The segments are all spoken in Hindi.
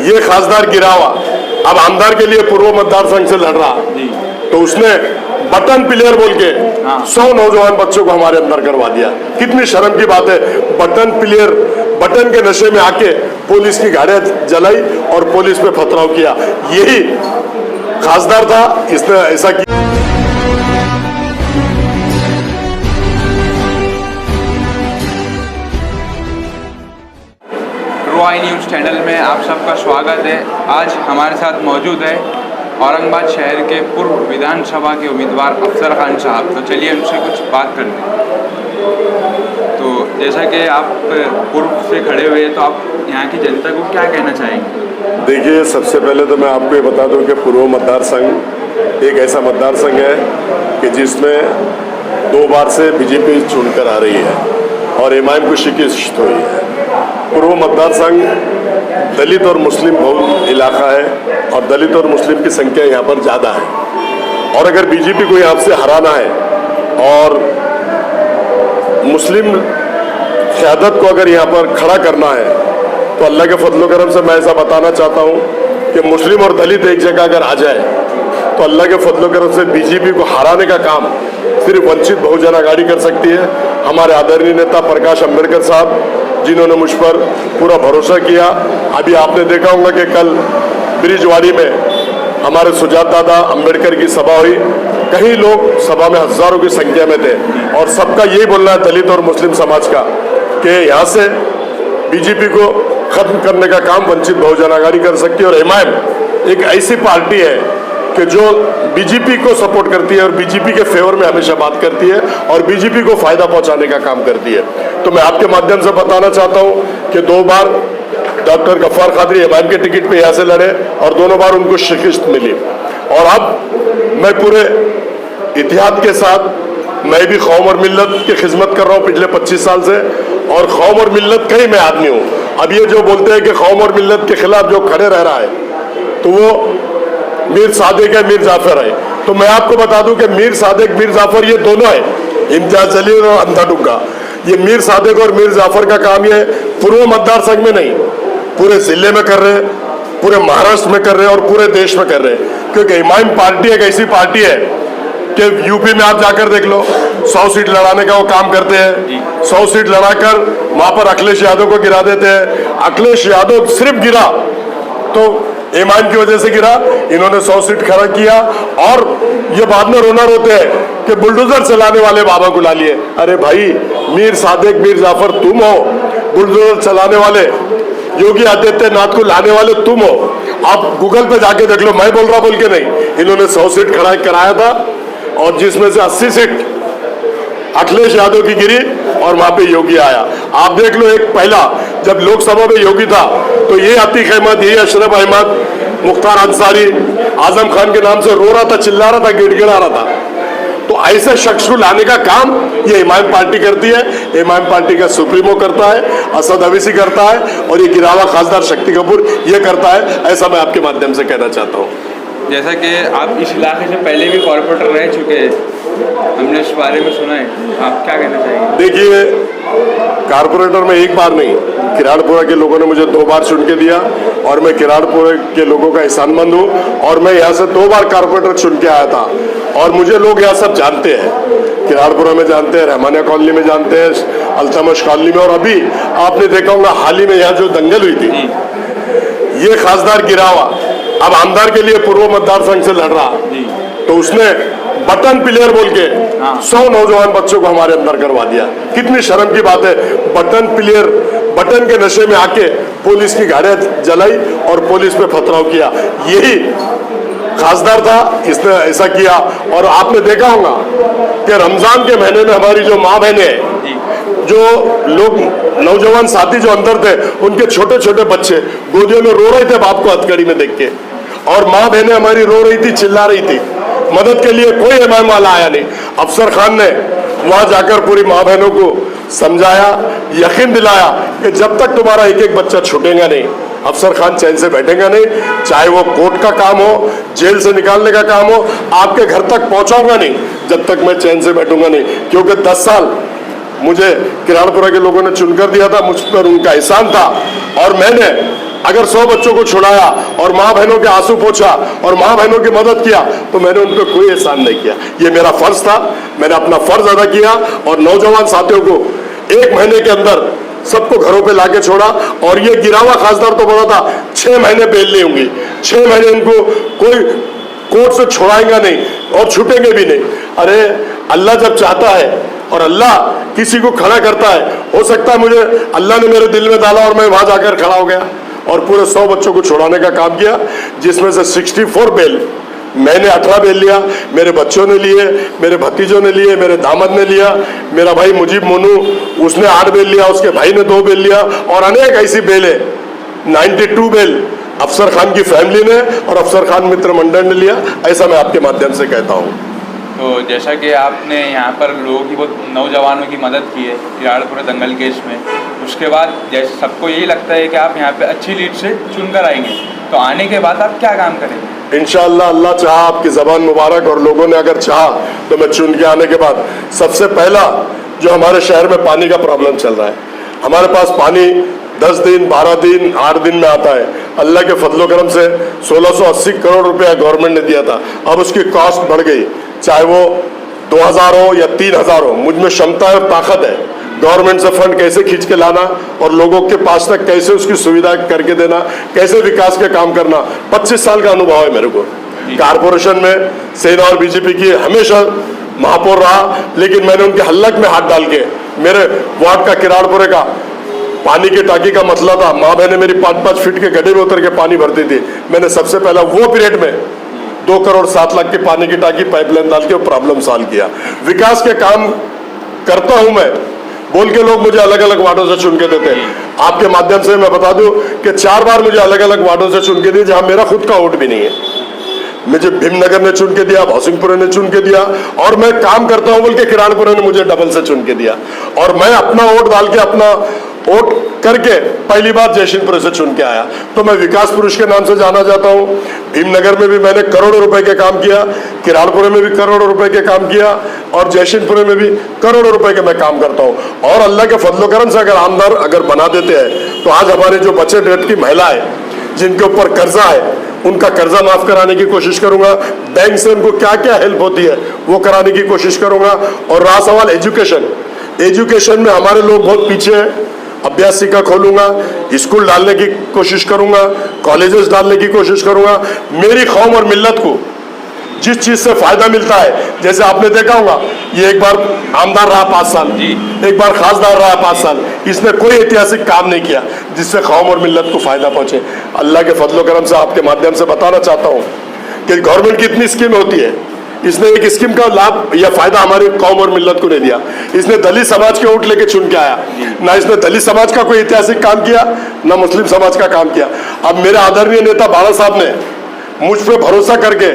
ये खासदार गिरावा अब आमदार के लिए पूर्व मतदार संघ से लड़ रहा, तो उसने बटन प्लेयर बोल के 100 नौजवान बच्चों को हमारे अंदर करवा दिया। कितनी शर्म की बात है। बटन प्लेयर बटन के नशे में आके पुलिस की गाड़ियां जलाई और पुलिस पे पथराव किया। यही खासदार था, इसने ऐसा किया। आई न्यूज़ चैनल में आप सबका स्वागत है। आज हमारे साथ मौजूद है औरंगाबाद शहर के पूर्व विधानसभा के उम्मीदवार अफसर खान साहब। तो चलिए उनसे कुछ बात करते हैं। तो जैसा कि आप पूर्व से खड़े हुए हैं, तो आप यहाँ की जनता को क्या कहना चाहेंगे? देखिए, सबसे पहले तो मैं आपको ये बता दूं कि पूर्व मतदार संघ एक ऐसा मतदार संघ है कि जिसमें 2 बार से बीजेपी चुनकर आ रही है और एमआईएम को शिकस्त हुई है। पूर्व मतदार संघ दलित और मुस्लिम बहुल इलाका है और दलित और मुस्लिम की संख्या यहाँ पर ज़्यादा है। और अगर बीजेपी को यहाँ से हराना है और मुस्लिम क़यादत को अगर यहाँ पर खड़ा करना है, तो अल्लाह के फजल करम से मैं ऐसा बताना चाहता हूँ कि मुस्लिम और दलित एक जगह अगर आ जाए तो अल्लाह के फजल करम से बीजेपी को हराने का काम सिर्फ वंचित बहुजन आघाड़ी कर सकती है। हमारे आदरणीय नेता प्रकाश अंबेडकर साहब, जिन्होंने मुझ पर पूरा भरोसा किया। अभी आपने देखा होगा कि कल ब्रिजवाड़ी में हमारे सुजात दादा अंबेडकर की सभा हुई। कई लोग सभा में हजारों की संख्या में थे और सबका यही बोलना है दलित और मुस्लिम समाज का कि यहाँ से बीजेपी को खत्म करने का काम वंचित बहुजन आघाड़ी कर सकती है। और एमआईएम एक ऐसी पार्टी है कि जो बीजेपी को सपोर्ट करती है और बीजेपी के फेवर में हमेशा बात करती है और बीजेपी को फायदा पहुंचाने का काम करती है। तो मैं आपके माध्यम से बताना चाहता हूं कि 2 बार डॉक्टर गफ्फार कादरी एमआईएम के टिकट पे यहाँ से लड़े और दोनों बार उनको शिकस्त मिली। और अब मैं पूरे इतिहाद के साथ मैं भी कौम और मिल्लत की खिदमत कर रहा हूँ पिछले 25 साल से, और कौम और मिल्लत का ही मैं आदमी हूँ। अब ये जो बोलते हैं कि कौम और मिल्लत के खिलाफ जो खड़े रह रहा है, तो वो मीर सादिक है, मीर जाफर है। तो मैं आपको बता दूं कि मीर सादिक मीर जाफर ये दोनों है, इम्तियाज जलील और अंधाडुग्गा। ये मीर सादिक और मीर जाफर का काम ये पूर्व मतदार संघ में नहीं, पूरे जिले में कर रहे हैं, पूरे महाराष्ट्र में कर रहे हैं और पूरे देश में कर रहे हैं। क्योंकि इमाम पार्टी एक ऐसी पार्टी है कि यूपी में आप जाकर देख लो, 100 सीट लड़ाने का वो काम करते हैं। 100 सीट लड़ाकर वहां पर अखिलेश यादव को गिरा देते हैं। अखिलेश यादव सिर्फ गिरा तो ईमान की वजह से गिरा, इन्होंने 100 सीट खड़ा किया और ये बाद में रोना रोते हैं कि बुलडोजर चलाने वाले बाबा को ला लिए। अरे भाई, मीर सादिक मीर जाफर तुम हो, बुलडोजर चलाने वाले योगी आदित्यनाथ को लाने वाले तुम हो। आप गूगल पे जाके देख लो, मैं बोल रहा बोल के नहीं। इन्होंने 100 सीट खड़ा कराया था और जिसमें से 80 सीट अखिलेश यादव की गिरी और वहां पे योगी आया। आप देख लो, एक पहला जब लोकसभा में योगी था तो ये अतीक अहमद, ये अशरफ अहमद, मुख्तार अंसारी आजम खान के नाम से रो रहा था, चिल्ला रहा था, गिड़गिड़ा रहा था। तो ऐसे शख्स को लाने का काम ये इमाम पार्टी करती है। इमाम पार्टी का सुप्रीमो करता है, असद अवीसी करता है और ये गिरावा खासदार शक्ति कपूर ये करता है। ऐसा मैं आपके माध्यम से कहना चाहता हूँ। जैसा कि आप इस इलाके से पहले भी कॉर्पोरेटर रह चुके हैं, हमने इस बारे में सुना है, आप क्या कहना चाहेंगे? देखिए, कारपोरेटर में एक बार नहीं, किराड़पुरा के लोगों ने मुझे 2 बार चुन के दिया और मैं किराड़पुरा के लोगों का एहसानमंद हूँ। और मैं यहाँ से 2 बार कारपोरेटर चुन के आया था और मुझे लोग यहाँ सब जानते हैं। किराड़पुरा में जानते हैं, रहमानिया कॉलोनी में जानते हैं, अल्तमश कॉलोनी में। और अभी आपने देखा होगा हाल ही में यहाँ जो दंगल हुई थी, ये खासदार गिरावा अब आमदार के लिए पूर्व मतदार संघ से लड़ रहा, तो उसने बटन प्लेयर बोल के 100 नौजवान बच्चों को हमारे अंदर करवा दिया। कितनी शर्म की बात है। बटन प्लेयर बटन के नशे में आके पुलिस की गाड़ियां जलाई और पुलिस पे पथराव किया। यही खासदार था, इसने ऐसा किया। और आपने देखा होगा कि रमजान के महीने में हमारी जो माँ बहनें हैं, जो लोग नौजवान साथी जो अंदर थे, उनके छोटे छोटे बच्चे गोदियों में रो रहे थे बाप को हथकड़ी में देख के, और माँ बहनें हमारी रो रही थी, चिल्ला रही थी। मदद के लिए कोई इमाम वाला आया नहीं। अफसर खान ने वहां जाकर पूरी माँ बहनों को समझाया, यकीन दिलाया कि जब तक तुम्हारा एक एक बच्चा छूटेगा नहीं, अफसर खान चैन से बैठेगा नहीं। चाहे वो कोर्ट का काम हो, जेल से निकालने का काम हो, आपके घर तक पहुंचाऊंगा नहीं जब तक मैं चैन से बैठूंगा नहीं। क्योंकि 10 साल मुझे किराड़पुरा के लोगों ने चुनकर दिया था, मुझ पर उनका एहसान था और मैंने अगर 100 बच्चों को छुड़ाया और माँ बहनों के आंसू पोंछा और माँ बहनों की मदद किया तो मैंने उनको कोई एहसान नहीं किया। ये मेरा फर्ज था, मैंने अपना फर्ज अदा किया और नौजवान साथियों को 1 महीने के अंदर सबको घरों पे लाके छोड़ा। और ये गिरा हुआ खासदार तो बोला था 6 महीने बेल नहीं होंगी, 6 महीने इनको कोई कोर्ट से छुड़ाएगा नहीं और छूटेंगे भी नहीं। अरे अल्लाह जब चाहता है और अल्लाह किसी को खड़ा करता है, हो सकता है मुझे अल्लाह ने मेरे दिल में डाला और मैं वहां जाकर खड़ा हो गया और पूरे 100 बच्चों को छुड़ाने का काम किया, जिसमें से 64 बेल मैंने 18 बेल लिया, मेरे बच्चों ने लिए, मेरे भतीजों ने लिए, मेरे दामाद ने लिया, मेरा भाई मुजीब मोनू उसने 8 बेल लिया, उसके भाई ने 2 बेल लिया और अनेक ऐसी बेलें 92 बेल अफसर खान की फैमिली ने और अफसर खान मित्र मंडल ने लिया। ऐसा मैं आपके माध्यम से कहता हूँ। तो जैसा कि आपने यहाँ पर लोगों की बहुत नौजवानों की मदद की है किराड़पुरा दंगल केस में, उसके बाद जैसे सबको यही लगता है कि आप यहाँ पे अच्छी लीड से चुनकर आएंगे, तो आने के बाद आप क्या काम करेंगे? इंशाअल्लाह अल्लाह चाहा, आपकी ज़बान मुबारक और लोगों ने अगर चाहा तो मैं चुन के आने के बाद सबसे पहला जो हमारे शहर में पानी का प्रॉब्लम चल रहा है, हमारे पास पानी 10 दिन 12 दिन 8 दिन में आता है। अल्लाह के फजलो करम से 1680 करोड़ रुपया गवर्नमेंट ने दिया था, अब उसकी कॉस्ट बढ़ गई, चाहे वो 2000 हो या 3000 हो। मुझ में क्षमता है और ताकत है गवर्नमेंट से फंड कैसे खींच के लाना और लोगों के पास तक कैसे उसकी सुविधा करके देना, कैसे विकास के काम करना। 25 साल का अनुभव है मेरे को। कारपोरेशन में सेना और बीजेपी की हमेशा महापौर रहा, लेकिन मैंने उनके हल्लक में हाथ डाल के मेरे वार्ड का किराड़पुरे का पानी की टाकी का मसला था, माँ बहने मेरी 5-5 फीट के गड्ढे में उतर के पानी भरती थी, मैंने सबसे पहला वो पीरियड में 2 करोड़ 7 लाख की पानी की टाकी पाइपलाइन डाल के प्रॉब्लम सॉल्व किया। विकास के काम करता हूं मैं, बोल के लोग मुझे अलग अलग वार्डों से चुन के देते हैं। आपके माध्यम से मैं बता दूं कि 4 बार मुझे अलग अलग वार्डों से चुन के दिए जहां मेरा खुद का वोट भी नहीं है। मुझे भीमनगर ने चुन के दिया, भौसिंगपुर ने चुन के दिया और मैं काम करता हूं बोल के किराड़पुर ने मुझे डबल से चुन के दिया और मैं अपना वोट डाल के अपना वोट करके पहली बार जयसिंहपुर से चुन के आया। तो मैं विकास पुरुष के नाम से जाना जाता हूं। भीमनगर में भी मैंने करोड़ों रुपए के काम किया, किराड़पुर में भी करोड़ों रुपए के काम किया और जयसिंहपुर में भी करोड़ों रुपए के मैं काम करता हूं। और अल्लाह के फजलो करम से अगर आमदार अगर बना देते हैं तो आज हमारे जो बच्चे डेट की महिला है जिनके ऊपर कर्जा है उनका कर्जा माफ कराने की कोशिश करूंगा। बैंक से उनको क्या क्या हेल्प होती है वो कराने की कोशिश करूंगा। और रहा सवाल एजुकेशन में हमारे लोग बहुत पीछे हैं। अभ्यासिका खोलूंगा, स्कूल डालने की कोशिश करूंगा, कॉलेजेस डालने की कोशिश करूंगा। मेरी कौम और मिल्लत को जिस चीज से फायदा मिलता है, जैसे आपने देखा होगा ये एक बार आमदार रहा 5 साल, एक बार खासदार रहा 5 साल, इसने कोई ऐतिहासिक काम नहीं किया जिससे कौम और मिल्लत को फायदा पहुंचे। अल्लाह के फजलो करम से आपके माध्यम से बताना चाहता हूं कि गवर्नमेंट की इतनी स्कीम होती है, इसने एक स्कीम का लाभ या फायदा हमारी कौम और मिल्लत को नहीं दिया। इसने दलित समाज के वोट लेके चुन के आया, ना इसने दलित समाज का कोई ऐतिहासिक काम किया ना मुस्लिम समाज का काम किया। अब मेरे आदरणीय नेता बाला साहब ने मुझ पर भरोसा करके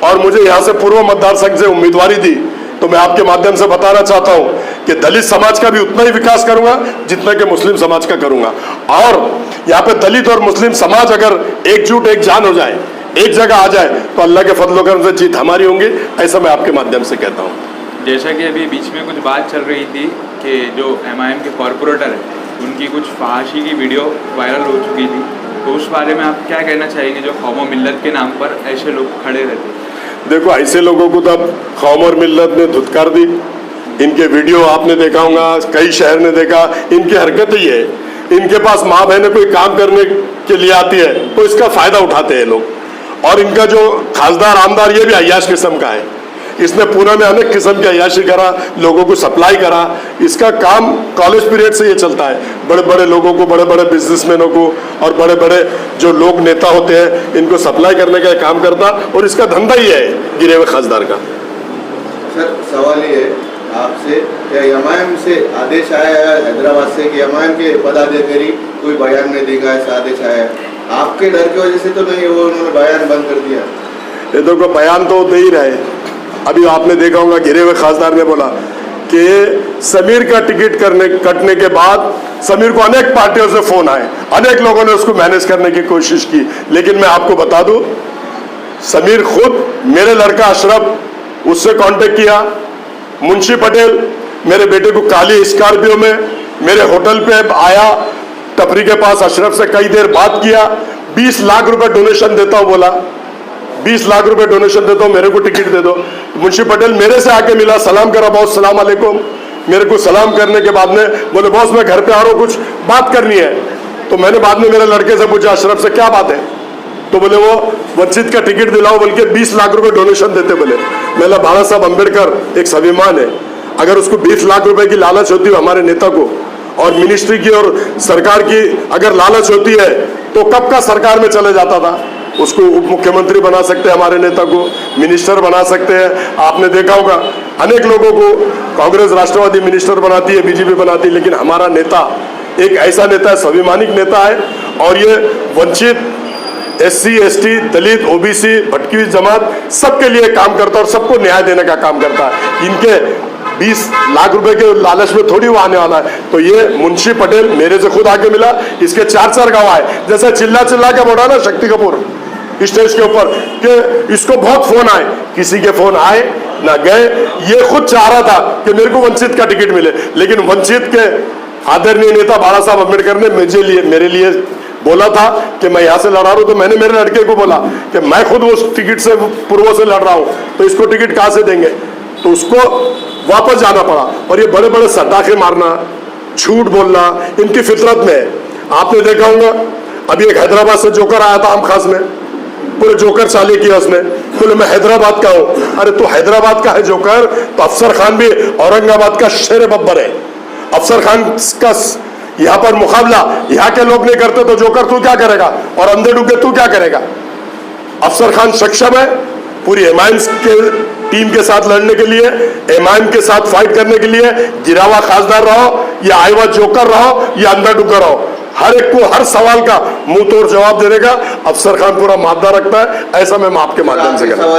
और मुझे यहाँ से पूर्व मतदार संघ से उम्मीदवारी दी, तो मैं आपके माध्यम से बताना चाहता हूँ कि दलित समाज का भी उतना ही विकास करूंगा जितना कि मुस्लिम समाज का करूंगा। और यहाँ पे दलित और मुस्लिम समाज अगर एकजुट एक जान हो जाए, एक जगह आ जाए, तो अल्लाह के फजलो करम से जीत हमारी होंगी। ऐसा मैं आपके माध्यम से कहता हूँ। जैसा कि अभी बीच में कुछ बात चल रही थी कि जो MIM के कॉरपोरेटर है उनकी कुछ फहाशी की वीडियो वायरल हो चुकी थी, तो उस बारे में आप क्या कहना चाहेंगे जो कौम और मिल्लत के नाम पर ऐसे लोग खड़े रहते? देखो, ऐसे लोगों को तो कौम और मिल्लत ने धुतकार दी। इनके वीडियो आपने देखा होगा, कई शहर ने देखा। इनकी हरकत ही है, इनके पास माँ बहनें कोई काम करने के लिए आती है तो इसका फायदा उठाते हैं लोग। और इनका जो खासदार आमदार ये भी अय्याश किस्म का है, इसने पूना में अनेक किस्म की अय्याशी करा, लोगों को सप्लाई करा। इसका काम कॉलेज पीरियड से ये चलता है, बड़े बड़े लोगों को, बड़े बड़े बिजनेसमैनों को और बड़े बड़े जो लोग नेता होते हैं इनको सप्लाई करने का काम करता, और इसका धंधा ही है गिरे हुए खासदार का। सर, सवाल ये है आपसे, क्या MIM से आदेश आया है हैदराबाद से कि MIM के पदाधिकारी कोई बयान नहीं देगा, ऐसा आदेश आया है? आपके डर की वजह से तो नहीं, वो उन्होंने बयान बंद कर दिया? ये देखो, बयान तो दे ही रहे। अभी आपने देखा होगा गिरे हुए खासदार ने बोला कि समीर का टिकट कटने के बाद समीर को अनेक पार्टियों से फोन आए, अनेक लोगों ने उसको मैनेज करने की कोशिश की। लेकिन मैं आपको बता दूं, समीर खुद मेरे लड़का अशरफ उससे कांटेक्ट किया, मुंशी पटेल मेरे बेटे को काली स्कॉर्पियो में मेरे होटल पे आया, टपरी के पास अशरफ से कई देर बात किया, 20 लाख रुपए डोनेशन देता हूं बोला, 20 लाख रुपए डोनेशन देता हूं, मेरे को टिकट दे दो। मुंशी पटेल मेरे से आके मिला, सलाम करा, बॉस सलाम अलैकुम। मेरे को सलाम करने के बाद में बोले बॉस मैं घर पे आ रहा हूं, कुछ बात करनी है। तो मैंने बाद में मेरे लड़के से पूछा अशरफ से क्या बात है, तो बोले वो वंचित का टिकट दिलाओ बोल के 20 लाख रुपए डोनेशन देते बोले। मैंने बाबा साहब अम्बेडकर एक स्वाभिमान है, अगर उसको 20 लाख रुपए की लालच होती है हमारे नेता को, और मिनिस्ट्री की और सरकार की अगर लालच होती है तो कब का सरकार में चले जाता था। उसको उप मुख्यमंत्री बना सकते हैं, हमारे नेता को मिनिस्टर बना सकते हैं। आपने देखा होगा अनेक लोगों को कांग्रेस राष्ट्रवादी मिनिस्टर बनाती है, बीजेपी बनाती है, लेकिन हमारा नेता एक ऐसा नेता है, स्वाभिमानिक नेता है। और ये वंचित, SC ST, दलित, OBC, भटकी हुई जमात सबके लिए काम करता है और सबको न्याय देने का काम करता है। इनके 20 लाख रुपए के लालच में थोड़ी वो आने वाला है। तो ये मुंशी पटेल मेरे से खुद आके मिला, इसके 4 गाँव आए, जैसे चिल्ला चिल्ला के बोला ना शक्ति कपूर स्टेज के ऊपर कि इसको बहुत फोन आए, किसी के फोन आए ना गए। ये खुद चाह रहा था कि मेरे को वंचित का टिकट मिले, लेकिन वंचित के आदरणीय नेता बाबा साहब अम्बेडकर ने मेरे लिए बोला था कि मैं यहां से लड़ रहा हूं। तो मैंने मेरे लड़के को बोला कि मैं खुद उस टिकट से पूर्व से लड़ रहा हूं, तो इसको टिकट कहां से देंगे। तो उसको वापस जाना पड़ा। और ये बड़े बड़े सटाखे मारना, झूठ बोलना इनकी फितरत में है। आपने देखा होगा अभी एक हैदराबाद से जोकर आया था आम खास में, पूरे जोकर चाली किया उसने, बोले मैं हैदराबाद का हूं। अरे तो हैदराबाद का है जोकर, तो अफसर खान भी औरंगाबाद का शेर बब्बर है। अफसर खान का यहाँ पर मुकाबला यहाँ के लोग नहीं करते, तो जोकर तू क्या करेगा, और अंधे डूबे तू क्या करेगा। अफसर खान सक्षम है पूरी एमआईएम के टीम के साथ लड़ने के लिए, एमआईएम के साथ फाइट करने के लिए। गिरा हुआ खासदार रहो या आया हुआ जोकर रहो या अंधा डुकर रहो, हर एक को हर सवाल का मुंह तोड़ जवाब देने का अफसर खान पूरा मादा रखता है। ऐसा मैं आपके माध्यम से कहता हूं।